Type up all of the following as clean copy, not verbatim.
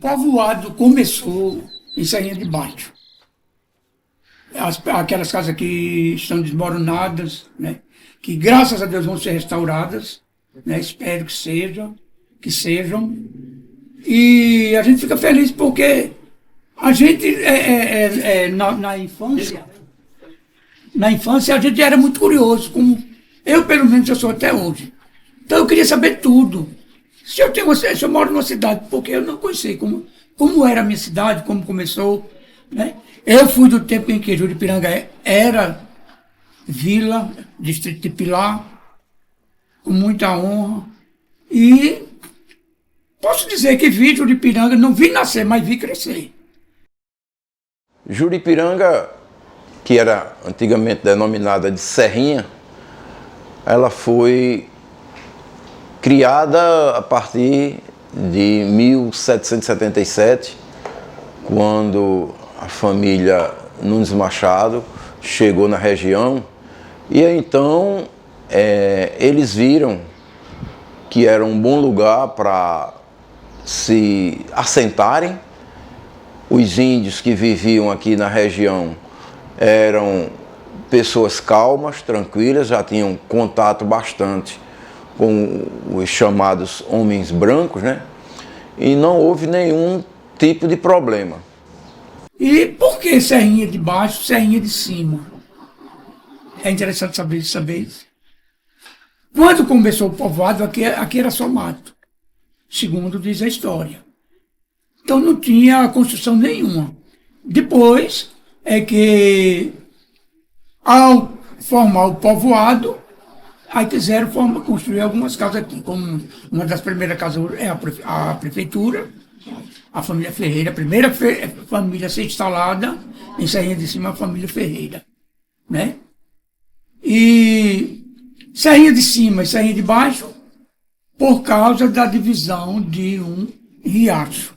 povoado começou em Serrinha de Baixo. Aquelas casas que estão desmoronadas, né? Que graças a Deus vão ser restauradas, né? Espero que sejam. E a gente fica feliz porque a gente, na infância a gente era muito curioso, como eu pelo menos eu sou até hoje. Então eu queria saber tudo. Se eu moro numa cidade, porque eu não conheci como era a minha cidade, como começou, né? Eu fui do tempo em que Juripiranga era vila, distrito de Pilar, com muita honra. E posso dizer que vi Juripiranga, não vi nascer, mas vi crescer. Juripiranga, que era antigamente denominada de Serrinha, ela foi criada a partir de 1777, quando a família Nunes Machado chegou na região, e então eles viram que era um bom lugar para se assentarem. Os índios que viviam aqui na região eram pessoas calmas, tranquilas, já tinham contato bastante com os chamados homens brancos, né? E não houve nenhum tipo de problema. E por que Serrinha de Baixo, Serrinha de Cima? É interessante saber isso. Quando começou o povoado, aqui era só mato, segundo diz a história. Então não tinha construção nenhuma. Depois é que, ao formar o povoado, aí quiseram construir algumas casas aqui, como uma das primeiras casas é a prefeitura, a família Ferreira, a primeira família a ser instalada em Serrinha de Cima, a família Ferreira, né? E Serrinha de Cima e Serrinha de Baixo, por causa da divisão de um riacho,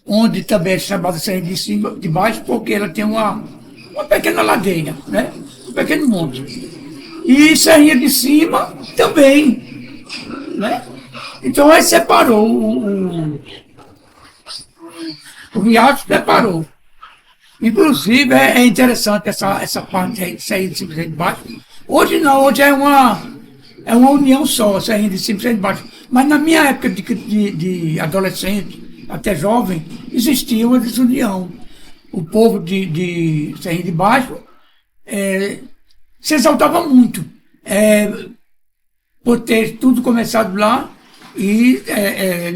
onde também é chamada Serrinha de Cima, de Baixo, porque ela tem uma pequena ladeira, né? Um pequeno monte. E Serrinha de Cima também, né? Então aí separou, o riacho separou. Inclusive é interessante essa parte de Serrinha de Cima e Serrinha de Baixo. Hoje não, hoje é uma união só, Serrinha de Cima e Serrinha de Baixo. Mas na minha época de adolescente, até jovem, existia uma desunião. O povo de Serrinha de Baixo se exaltava muito por ter tudo começado lá e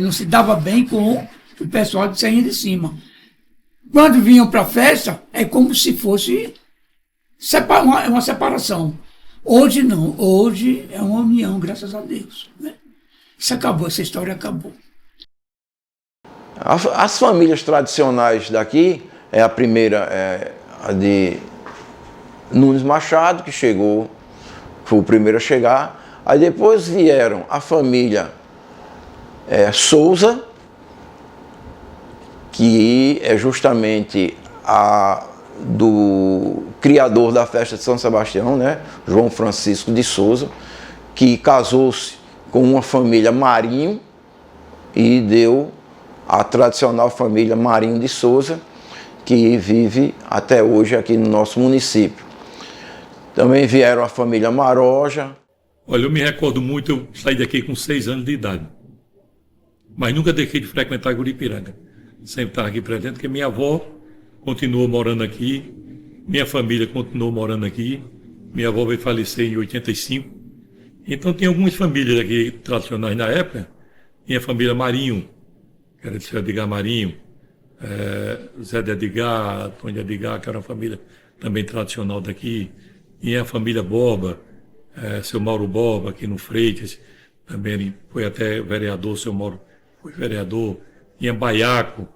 não se dava bem com o pessoal de Serrinha de Cima. Quando vinham para a festa, é como se fosse uma separação. Hoje não, hoje é uma união, graças a Deus, né? Isso acabou, essa história acabou. As famílias tradicionais daqui, a primeira a de Nunes Machado, que chegou, foi o primeiro a chegar. Aí depois vieram a família Souza, que é justamente do criador da festa de São Sebastião, né? João Francisco de Souza, que casou-se com uma família Marinho e deu a tradicional família Marinho de Souza, que vive até hoje aqui no nosso município. Também vieram a família Maroja. Olha, eu me recordo muito, eu saí daqui com 6 anos de idade, mas nunca deixei de frequentar Juripiranga. Sempre estava aqui presente, porque minha avó continuou morando aqui, minha família continuou morando aqui, minha avó veio falecer em 85. Então tinha algumas famílias aqui tradicionais na época. Tinha a família Marinho, que era de Zé Edgar Marinho, Zé de Edgar, Antônio de Edgar, que era uma família também tradicional daqui. Tinha a família Borba, seu Mauro Borba, aqui no Freitas, também foi até vereador, seu Mauro foi vereador. Tinha Baiaco,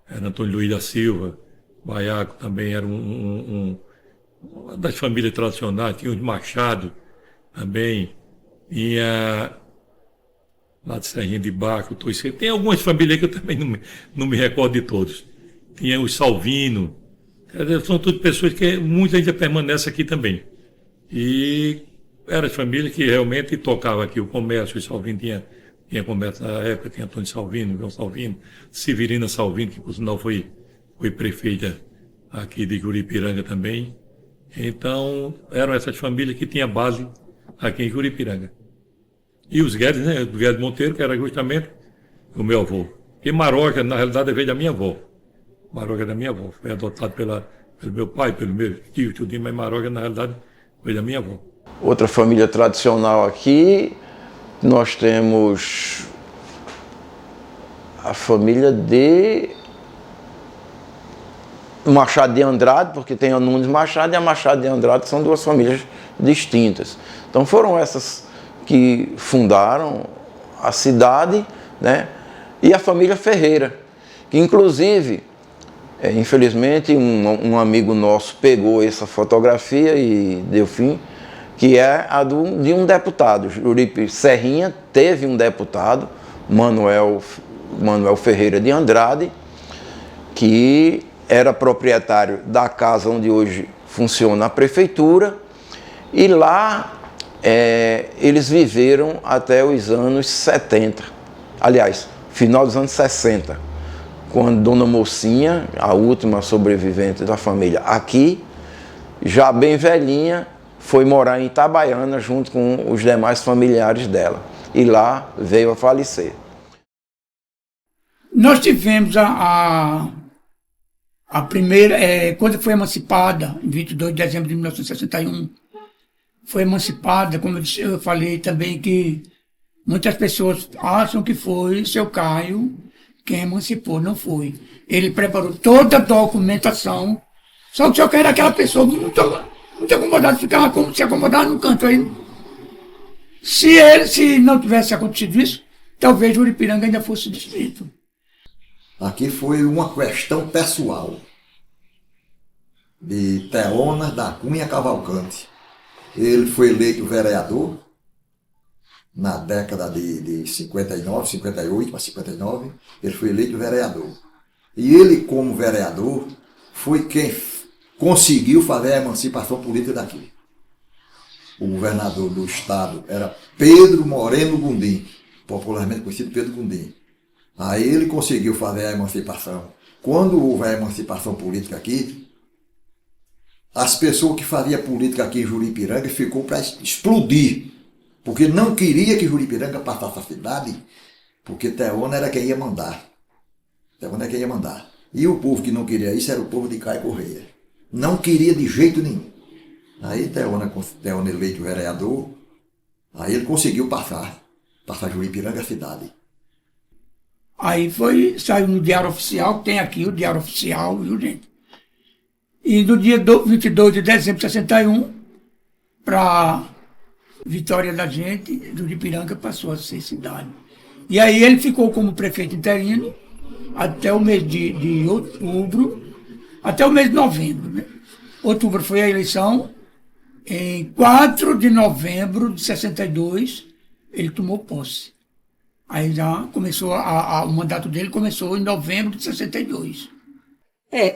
era Antônio Luiz da Silva. Baiaco também era uma das famílias tradicionais. Tinha os Machado também. Tinha lá de Serrinha de Baixo, tem algumas famílias que eu também não me recordo de todos. Tinha os Salvino. São todas pessoas que muitas ainda permanecem aqui também. E eram famílias que realmente tocavam aqui o comércio. O Salvino tinha Tinha começo na época, tinha Antônio Salvino, João Salvino, Severina Salvino, que por sinal foi prefeita aqui de Juripiranga também. Então, eram essas famílias que tinham base aqui em Juripiranga. E os Guedes, né? O Guedes Monteiro, que era justamente o meu avô. E Maroja, na realidade, veio da minha avó. Maroja é da minha avó. Foi adotado pelo meu pai, pelo meu tio, tudinho, mas Maroja, na realidade, foi da minha avó. Outra família tradicional aqui, nós temos a família de Machado de Andrade, porque tem a Nunes Machado e a Machado de Andrade, que são duas famílias distintas. Então foram essas que fundaram a cidade, né? E a família Ferreira, que inclusive, infelizmente, um amigo nosso pegou essa fotografia e deu fim, que é a de um deputado. Juripe Serrinha teve um deputado, Manuel Ferreira de Andrade, que era proprietário da casa onde hoje funciona a prefeitura, e lá eles viveram até os anos 70, aliás, final dos anos 60, quando Dona Mocinha, a última sobrevivente da família aqui, já bem velhinha, foi morar em Itabaiana junto com os demais familiares dela, e lá veio a falecer. Nós tivemos a primeira, quando foi emancipada, em 22 de dezembro de 1961, foi emancipada, como eu falei também, que muitas pessoas acham que foi seu Caio quem emancipou, não foi. Ele preparou toda a documentação, só que o senhor era aquela pessoa muito acomodada, ficava se acomodar no canto aí. Se não tivesse acontecido isso, talvez Juripiranga ainda fosse distrito. Aqui foi uma questão pessoal de Theonas da Cunha Cavalcante. Ele foi eleito vereador na década de 59, 58 para 59, ele foi eleito vereador. E ele, como vereador, foi quem conseguiu fazer a emancipação política daqui. O governador do estado era Pedro Moreno Gondim, popularmente conhecido Pedro Gondim. Aí ele conseguiu fazer a emancipação. Quando houve a emancipação política aqui, as pessoas que faziam política aqui em Juripiranga ficou para explodir, porque não queria que Juripiranga passasse a cidade, porque Theona era quem ia mandar. Theona era quem ia mandar. E o povo que não queria isso era o povo de Caio Correia. Não queria de jeito nenhum. Aí Theona eleito vereador, aí ele conseguiu passar Juripiranga a cidade. Aí saiu no Diário Oficial, tem aqui o Diário Oficial, viu, gente? E no dia 22 de dezembro de 61, para vitória da gente, Juripiranga passou a ser cidade. E aí ele ficou como prefeito interino até o mês de outubro, até o mês de novembro, né? Outubro foi a eleição, em 4 de novembro de 62, ele tomou posse. Aí já começou, o mandato dele começou em novembro de 62.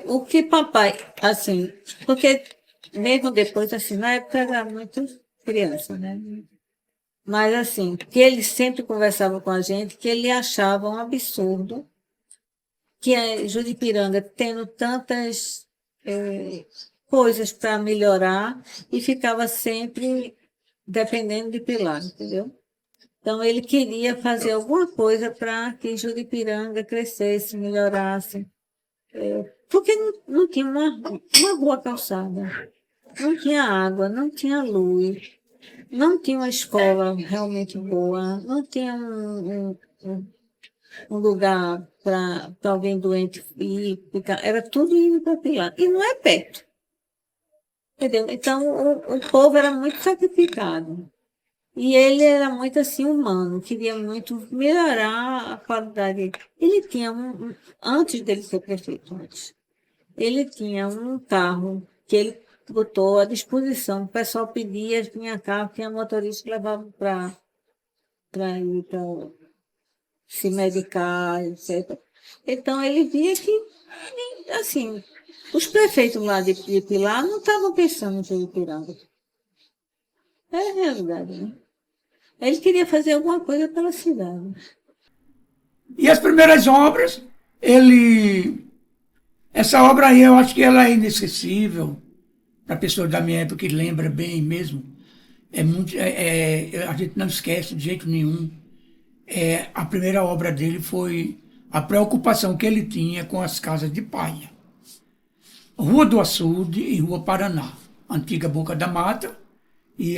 O que papai, assim, porque mesmo depois, assim, na época era muito criança, né? Mas, assim, que ele sempre conversava com a gente, que ele achava um absurdo que a Juripiranga, tendo tantas coisas para melhorar, e ficava sempre dependendo de Pilar, entendeu? Então, ele queria fazer alguma coisa para que Juripiranga crescesse, melhorasse. Porque não tinha uma boa calçada, não tinha água, não tinha luz, não tinha uma escola realmente boa, não tinha um lugar para alguém doente ir ficar. Era tudo indo para Pilar. E não é perto. Entendeu? Então, o povo era muito sacrificado. E ele era muito assim humano, queria muito melhorar a qualidade. Ele tinha antes dele ser prefeito, ele tinha um carro que ele botou à disposição. O pessoal pedia, tinha carro, tinha motorista que levava para ir para se medicar, etc. Então ele via que, assim, os prefeitos lá de Pilar não estavam pensando em Juripiranga. É a realidade, né? Ele queria fazer alguma coisa pela cidade. E as primeiras obras, essa obra aí eu acho que ela é inesquecível para pessoas da minha época que lembra bem mesmo. A gente não esquece de jeito nenhum. A primeira obra dele foi a preocupação que ele tinha com as casas de palha. Rua do Açude e Rua Paraná, antiga Boca da Mata, e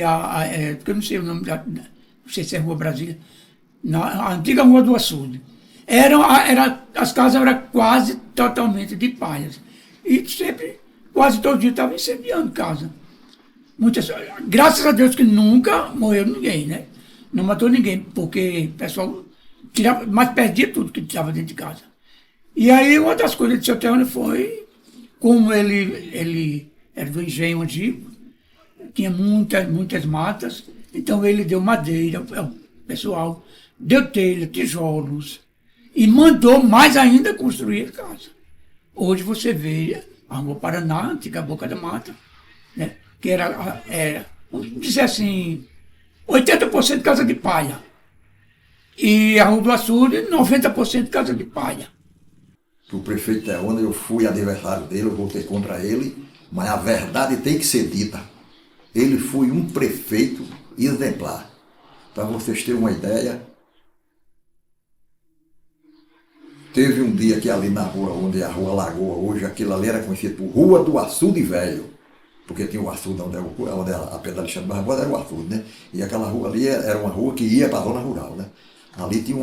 porque eu não sei o nome não sei se é Rua Brasília, a antiga Rua do Açude. As casas eram quase totalmente de palhas. E sempre, quase todo dia, estava incendiando casa. Graças a Deus que nunca morreu ninguém, né? Não matou ninguém, porque o pessoal tirava, mas perdia tudo que estava dentro de casa. E aí uma das coisas de seu Teônio foi, como ele era do engenho antigo, tinha muitas matas, então ele deu madeira, o pessoal deu telha, tijolos, e mandou mais ainda construir a casa. Hoje você vê a Rua Paraná, antiga Boca da Mata, né? Que era, vamos dizer assim, 80% casa de palha. E a Rua do Açude, 90% casa de palha. O prefeito Teônio, eu fui adversário dele, eu votei contra ele, mas a verdade tem que ser dita. Ele foi um prefeito exemplar. Para vocês terem uma ideia, teve um dia que ali na rua, onde é a Rua Lagoa hoje, aquilo ali era conhecido por Rua do Açude Velho, porque tinha o açude onde a Pedra Alexandre Barbosa era o açude, né? E aquela rua ali era uma rua que ia para a zona rural, né? Ali tinha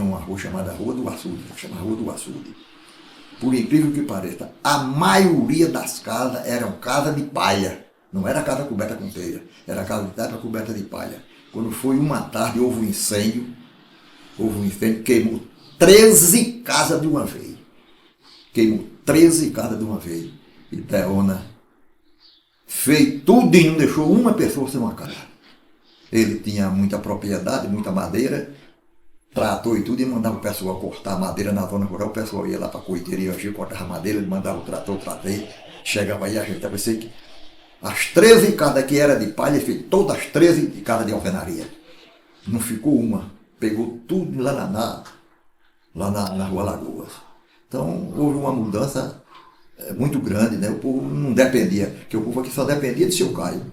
uma rua chamada Rua do Açude, chamada Rua do Açude. Por incrível que pareça, a maioria das casas eram casas de palha. Não era casa coberta com telha, era casa de terra coberta de palha. Quando foi uma tarde, houve um incêndio, queimou 13 casas de uma vez. Queimou 13 casas de uma vez. E Teônio fez tudo e não deixou uma pessoa sem uma casa. Ele tinha muita propriedade, muita madeira, tratou e tudo, e mandava o pessoal cortar madeira na zona rural. O pessoal ia lá para a coiteria, cortava madeira, ele mandava o trator, chegava aí, a gente pensei que as 13 casas que era de palha, ele fez todas as 13 de casa de alvenaria. Não ficou uma, pegou tudo lá na Rua Lagoas. Então houve uma mudança muito grande, né? O povo não dependia, porque o povo aqui só dependia de seu Caio.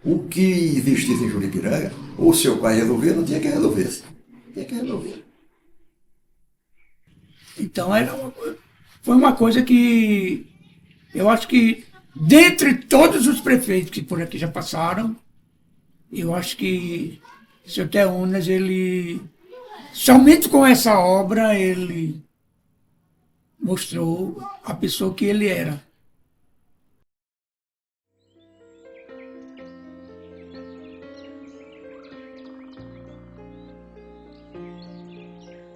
O que existisse em Juripiranga, ou o seu Caio resolvia, não tinha quem resolvesse. Tinha que resolver. Então foi uma coisa que eu acho que, dentre todos os prefeitos que por aqui já passaram, eu acho que o seu Teônio, ele, somente com essa obra, ele mostrou a pessoa que ele era.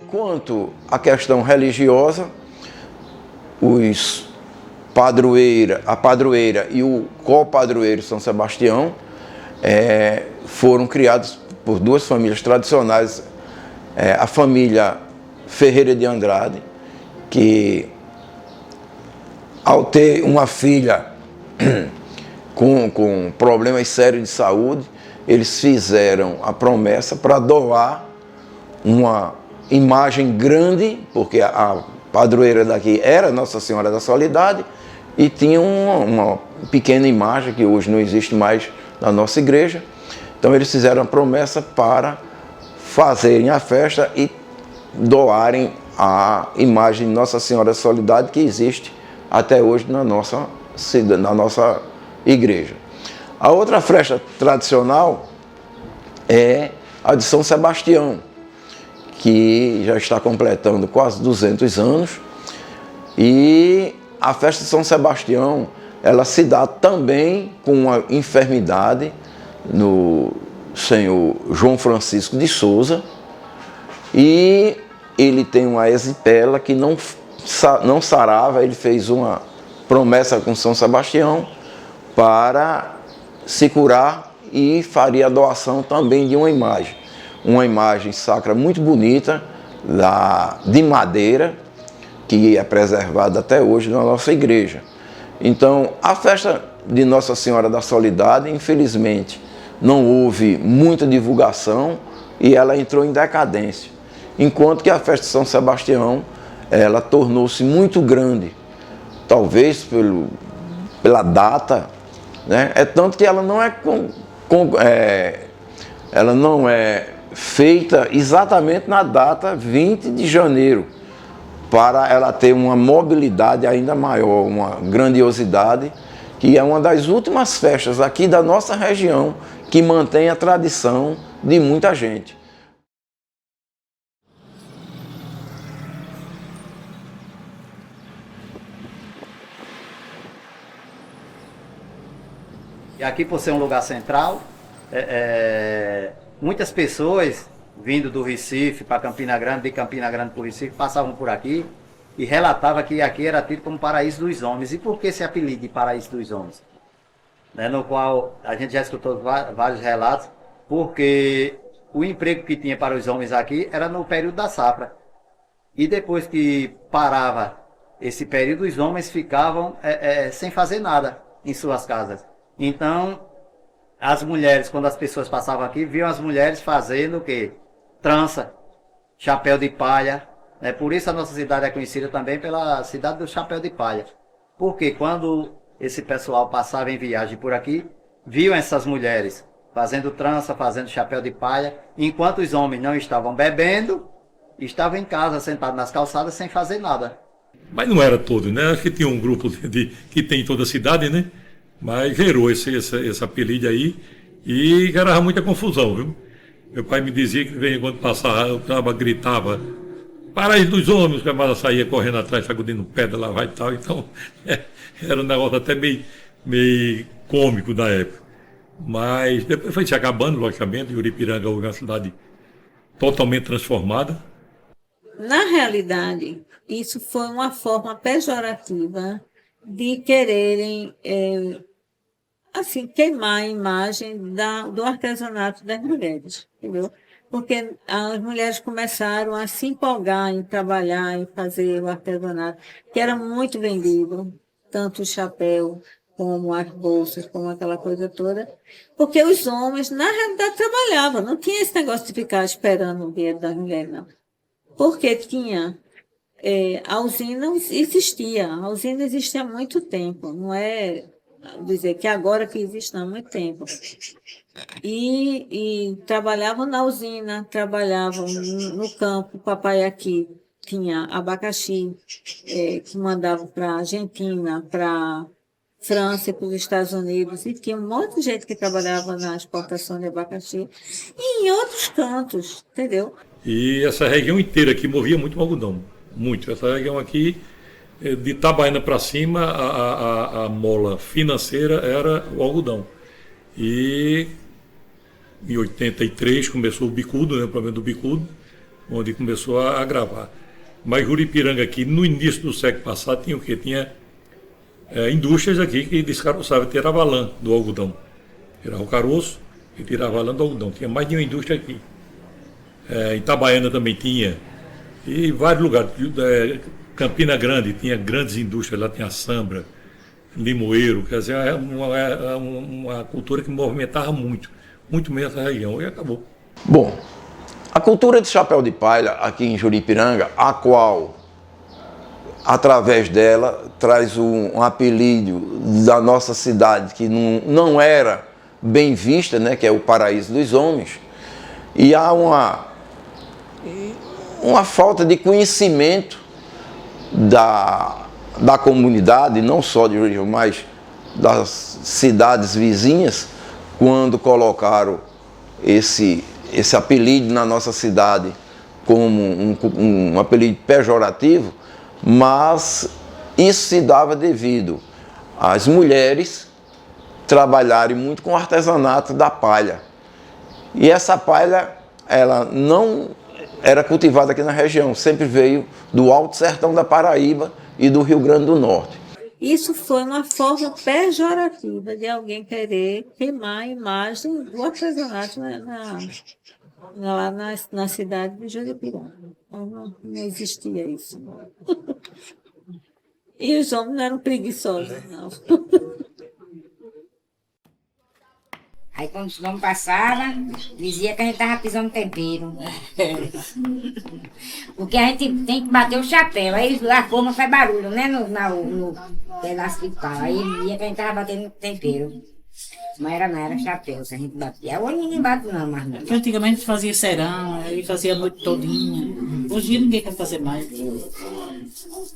Quanto à questão religiosa, a padroeira e o copadroeiro São Sebastião foram criados por duas famílias tradicionais, a família Ferreira de Andrade, que ao ter uma filha com problemas sérios de saúde, eles fizeram a promessa para doar uma imagem grande, porque a padroeira daqui era Nossa Senhora da Soledade, e tinha uma pequena imagem que hoje não existe mais na nossa igreja. Então eles fizeram a promessa para fazerem a festa e doarem a imagem de Nossa Senhora da Soledade, que existe até hoje na nossa igreja. A outra festa tradicional é a de São Sebastião, que já está completando quase 200 anos. E a festa de São Sebastião, ela se dá também com uma enfermidade no senhor João Francisco de Souza, e ele tem uma erisipela que não sarava. Ele fez uma promessa com São Sebastião para se curar e faria a doação também de uma imagem sacra muito bonita, de madeira, que é preservada até hoje na nossa igreja. Então, a festa de Nossa Senhora da Soledade, infelizmente, não houve muita divulgação e ela entrou em decadência. Enquanto que a festa de São Sebastião, ela tornou-se muito grande, talvez pela data, né? É tanto que ela não é feita exatamente na data 20 de janeiro, para ela ter uma mobilidade ainda maior, uma grandiosidade, que é uma das últimas festas aqui da nossa região que mantém a tradição de muita gente. E aqui, por ser um lugar central, muitas pessoas vindo do Recife para Campina Grande, de Campina Grande para o Recife, passavam por aqui e relatavam que aqui era tido como Paraíso dos Homens. E por que esse apelido de Paraíso dos Homens? No qual a gente já escutou vários relatos, porque o emprego que tinha para os homens aqui era no período da safra. E depois que parava esse período, os homens ficavam sem fazer nada em suas casas. Então, as mulheres, quando as pessoas passavam aqui, viam as mulheres fazendo o quê? Trança, chapéu de palha. Por isso a nossa cidade é conhecida também pela cidade do chapéu de palha. Porque quando esse pessoal passava em viagem por aqui, viam essas mulheres fazendo trança, fazendo chapéu de palha, enquanto os homens não estavam bebendo, estavam em casa, sentados nas calçadas, sem fazer nada. Mas não era todo, né? Acho que tinha um grupo que tem em toda a cidade, né? Mas gerou esse apelido aí e gerava muita confusão, viu? Meu pai me dizia que de vez em quando passava, gritava, Paraíso dos Homens, que a mala saía correndo atrás, sacudindo pedra lá vai e tal. Então, era um negócio até meio cômico da época. Mas depois foi se acabando, logicamente, Juripiranga é uma cidade totalmente transformada. Na realidade, isso foi uma forma pejorativa de quererem assim, queimar a imagem do artesanato das mulheres, entendeu? Porque as mulheres começaram a se empolgar em trabalhar, em fazer o artesanato, que era muito vendido, tanto o chapéu como as bolsas, como aquela coisa toda, porque os homens, na realidade, trabalhavam, não tinha esse negócio de ficar esperando o dinheiro das mulheres, não. Porque tinha, a usina existia, a usina existe há muito tempo, não é dizer que agora que existe, não, há muito tempo. E trabalhavam na usina, trabalhavam no campo. O papai aqui tinha abacaxi, que mandavam para a Argentina, para França, para os Estados Unidos, e tinha um monte de gente que trabalhava na exportação de abacaxi, e em outros cantos, entendeu? E essa região inteira aqui movia muito algodão, muito. Essa região aqui, de Itabaiana para cima, a mola financeira era o algodão. E em 83 começou o bicudo, né, o problema do bicudo, onde começou a gravar. Mas Juripiranga aqui, no início do século passado, tinha o quê? Tinha indústrias aqui que descaroçavam, tirava a lã do algodão. Tirava o caroço e tirava a lã do algodão. Tinha mais de uma indústria aqui. Em Itabaiana também tinha. E vários lugares. Campina Grande tinha grandes indústrias, lá tinha a Sambra, Limoeiro, quer dizer, é uma cultura que movimentava muito mesmo essa região, e acabou. Bom, a cultura de chapéu de palha aqui em Juripiranga, a qual, através dela, traz um apelido da nossa cidade que não era bem vista, né, que é o Paraíso dos Homens, e há uma falta de conhecimento da comunidade, não só de Juripiranga, mas das cidades vizinhas, quando colocaram esse apelido na nossa cidade como um apelido pejorativo, mas isso se dava devido às mulheres trabalharem muito com o artesanato da palha. E essa palha, ela não era cultivada aqui na região, sempre veio do Alto Sertão da Paraíba e do Rio Grande do Norte. Isso foi uma forma pejorativa de alguém querer queimar a imagem do artesanato lá na cidade de Juripiranga. Não existia isso. E os homens não eram preguiçosos, não. Aí quando os homens passavam, dizia que a gente tava pisando tempero. Porque a gente tem que bater o chapéu, aí a forma faz barulho, né? No pedaço de pau. Aí dizia que a gente tava batendo tempero. Mas não era chapéu, se a gente batia. Hoje ninguém bate não, mas não. Porque antigamente fazia serão, aí fazia a noite todinha. Hoje ninguém quer fazer mais.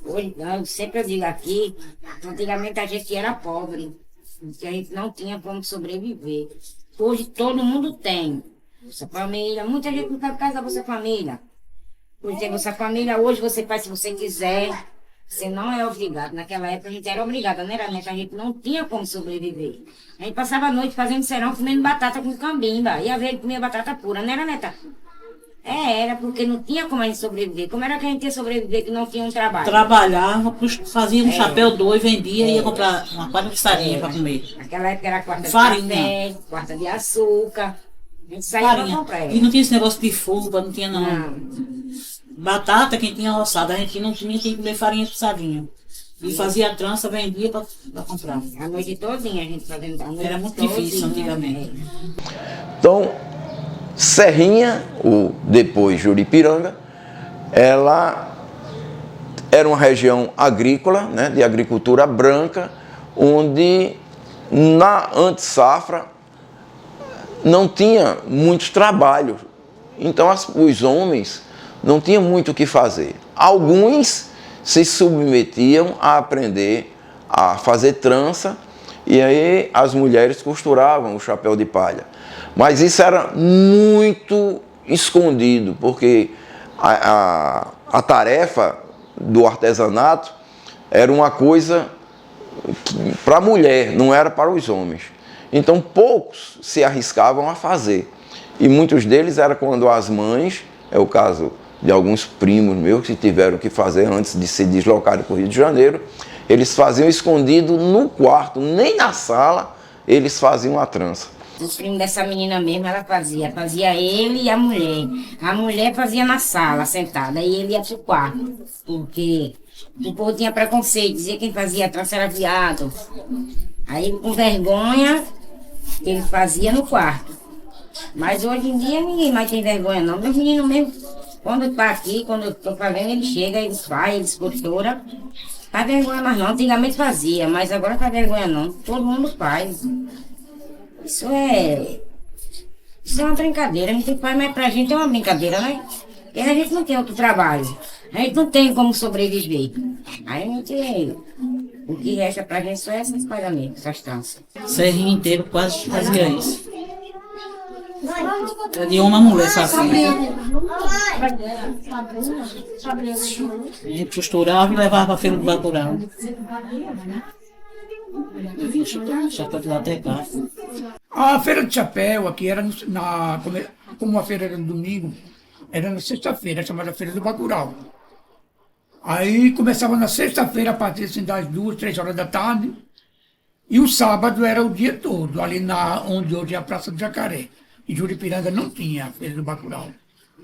Hoje, sempre eu digo aqui, antigamente a gente era pobre, porque a gente não tinha como sobreviver. Hoje todo mundo tem. Bolsa Família, muita gente não está por causa da Bolsa Família. Hoje tem Bolsa Família, hoje você faz se você quiser. Você não é obrigado. Naquela época a gente era obrigada, né? A gente não tinha como sobreviver. A gente passava a noite fazendo serão, comendo batata com cambimba. E a vez comia batata pura, não era, Neta? Era, porque não tinha como a gente sobreviver. Como era que a gente ia sobreviver que não tinha um trabalho? Trabalhava, fazia um chapéu dois, vendia e ia comprar uma quadra de farinha para comer. Naquela época era quarta Farinha. de café, quarta de açúcar. A gente saía para comprar. E não tinha esse negócio de fuba, não tinha não. Não. Batata, quem tinha roçada, a gente não tinha que comer farinha pissadinha. E fazia a trança, vendia para comprar. A noite todinha a gente fazendo a noite. Era muito difícil antigamente. Então, Serrinha, ou depois Juripiranga, ela era uma região agrícola, né, de agricultura branca, onde na antessafra não tinha muitos trabalhos. Então os homens não tinham muito o que fazer. Alguns se submetiam a aprender a fazer trança e aí as mulheres costuravam o chapéu de palha. Mas isso era muito escondido, porque a tarefa do artesanato era uma coisa para a mulher, não era para os homens. Então poucos se arriscavam a fazer. E muitos deles era quando as mães, é o caso de alguns primos meus que tiveram que fazer antes de se deslocarem para o Rio de Janeiro, eles faziam escondido no quarto, nem na sala eles faziam a trança. Os primos dessa menina mesmo, ela fazia ele e a mulher. A mulher fazia na sala, sentada, e ele ia pro quarto, porque o povo tinha preconceito, dizia que quem fazia a trança era viado. Aí, com vergonha, ele fazia no quarto. Mas hoje em dia ninguém mais tem vergonha não, meus meninos mesmo, quando tá aqui, quando eu tô fazendo, ele chega, eles fazem, eles costuram. Faz vergonha mais não, antigamente fazia, mas agora não faz vergonha não, todo mundo faz. Isso é uma brincadeira, a gente faz, mas pra gente é uma brincadeira, né? Porque a gente não tem outro trabalho, a gente não tem como sobreviver. Aí a gente, o que resta pra gente só é esses pagamentos, essas tranças. Serrinha inteiro quase fazia isso. Era de uma mulher, sabe? A gente costurava e levava para a feira do Bacurau. Eu vinha chapéu de lá até cá. A feira de chapéu aqui era como a feira era no domingo, era na sexta-feira, chamada Feira do Bacurau. Aí começava na sexta-feira, a partir assim, das 2, 3 horas da tarde, e o sábado era o dia todo, ali onde hoje é a Praça do Jacaré. Em Juripiranga não tinha a Feira do Bacurau,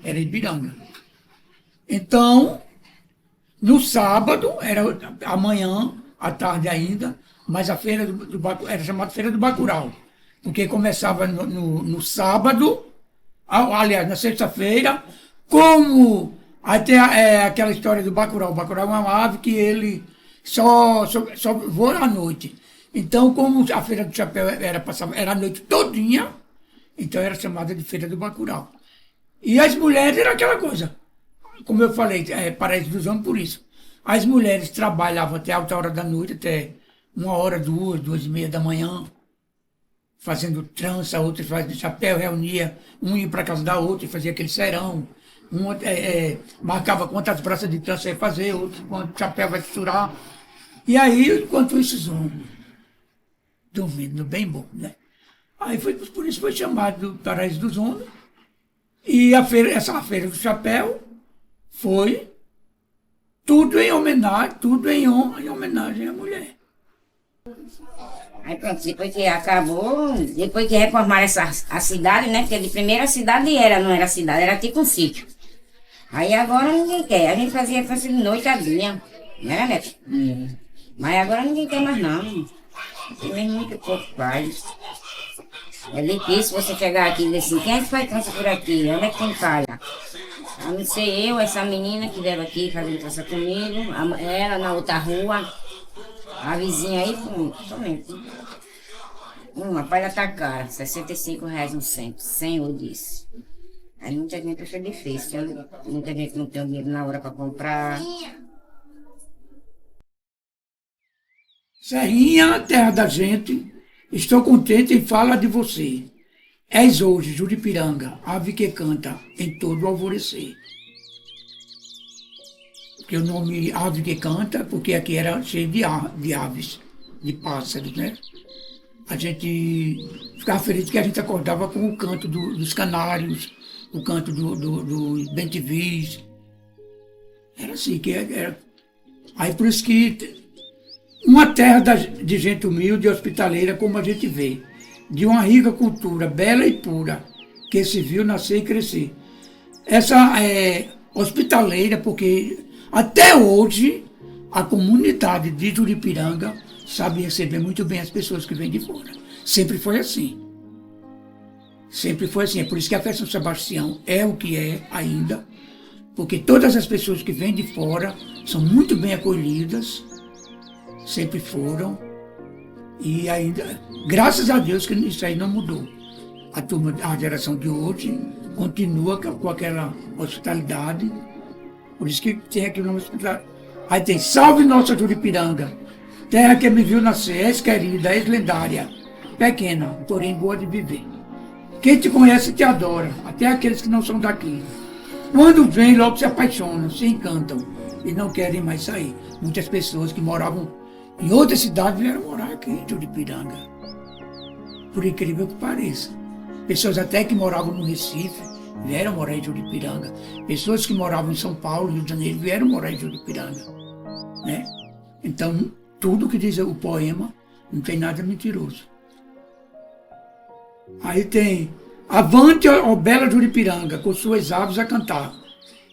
era em Ibiranga. Então, no sábado, era amanhã, à tarde ainda, mas a Feira do Bacurau era chamada Feira do Bacurau, porque começava no sábado, aliás, na sexta-feira, como até aquela história do Bacurau. O Bacurau é uma ave que ele só voa à noite. Então, como a Feira do Chapéu era a noite todinha, então era chamada de Feira do Bacurau. E as mulheres era aquela coisa, como eu falei, Paraíso dos Homens por isso. As mulheres trabalhavam até alta hora da noite, até 1h, 2h30 da manhã, fazendo trança, outras fazendo chapéu, reunia, um ia para casa da outra e fazia aquele serão. Um marcava quantas braças de trança ia fazer, outro quanto chapéu vai costurar. E aí, enquanto isso, os homens dormindo bem bom, né? Aí por isso foi chamado do Paraíso dos Homens. E essa feira do chapéu foi tudo em homenagem, em homenagem à mulher. Aí pronto, depois que acabou, depois que reformaram a cidade, né? Porque de primeira a cidade não era cidade, era tipo um sítio. Aí agora ninguém quer, a gente fazia de noite a dia, né, Neto? Mas agora ninguém quer mais não. Tem mesmo muito pouco faz. É difícil você chegar aqui e dizer assim, quem é que faz trança por aqui? Onde é que tem palha? A não ser eu, essa menina que veio aqui fazendo trança comigo, ela na outra rua, a vizinha aí, somente. Uma palha tá cara, R$65 um centro, 100 eu disse. Aí muita gente acha difícil, né? Muita gente não tem dinheiro na hora para comprar. Serrinha, terra da gente, estou contente em falar de você. És hoje, Juripiranga, ave que canta em todo o alvorecer. Porque o nome ave que canta, porque aqui era cheio de aves, de pássaros, né? A gente ficava feliz que a gente acordava com o canto dos canários, o canto do bentivis. Era assim, que era. Aí por isso que uma terra de gente humilde e hospitaleira, como a gente vê, de uma rica cultura, bela e pura, que se viu nascer e crescer. Essa é hospitaleira, porque até hoje a comunidade de Juripiranga sabe receber muito bem as pessoas que vêm de fora. Sempre foi assim. Sempre foi assim. É por isso que a festa São Sebastião é o que é ainda, porque todas as pessoas que vêm de fora são muito bem acolhidas, sempre foram, e ainda, graças a Deus que isso aí não mudou. A geração de hoje continua com aquela hospitalidade, por isso que tem aqui no hospital. Aí tem Salve Nossa Juripiranga, terra que me viu nascer, és querida, és lendária, pequena, porém boa de viver. Quem te conhece te adora, até aqueles que não são daqui. Quando vêm, logo se apaixonam, se encantam e não querem mais sair. Muitas pessoas que moravam em outras cidades vieram morar aqui em Juripiranga. Por incrível que pareça. Pessoas até que moravam no Recife vieram morar em Juripiranga. Pessoas que moravam em São Paulo, Rio de Janeiro, vieram morar em Juripiranga. Né? Então, tudo que diz o poema não tem nada mentiroso. Aí tem Avante, ó bela Juripiranga, com suas aves a cantar.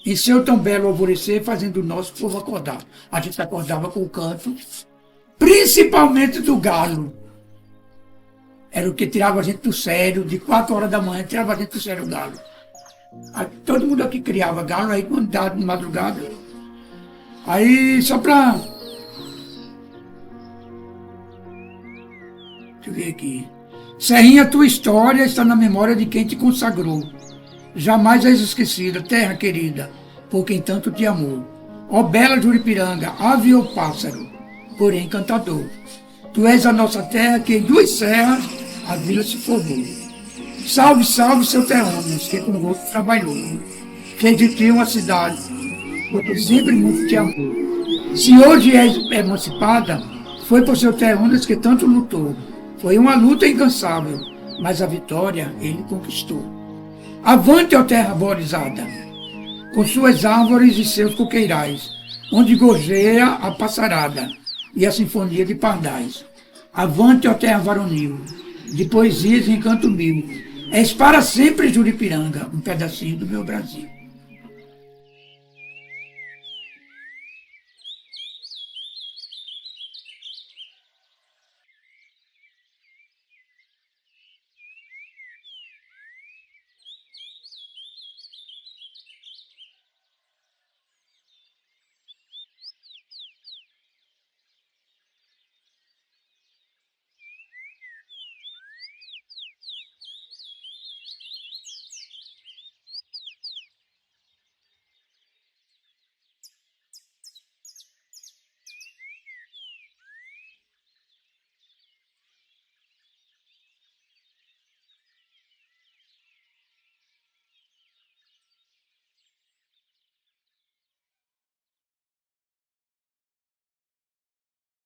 Em seu tão belo alvorecer, fazendo o nosso povo acordar. A gente acordava com o canto, principalmente do galo. Era o que tirava a gente do sério, de 4 horas da manhã, tirava a gente do sério o galo. Aí, todo mundo aqui criava galo, aí quando dava de madrugada. Aí só pra... Deixa eu ver aqui. Serrinha, tua história está na memória de quem te consagrou. Jamais és esquecida, terra querida, por quem tanto te amou. Ó bela Juripiranga, ave ou pássaro, porém encantador. Tu és a nossa terra que em 2 serras a vila se formou. Salve, salve, seu Terônios, que com gosto trabalhou. Fez de ti uma cidade, porque sempre muito te amou. Se hoje és emancipada, foi por seu Terônios que tanto lutou. Foi uma luta incansável, mas a vitória ele conquistou. Avante, ó terra arborizada, com suas árvores e seus coqueirais, onde gorjeia a passarada e a sinfonia de pardais. Avante, ó terra varonil, de poesias e encanto mil, és para sempre Juripiranga, um pedacinho do meu Brasil.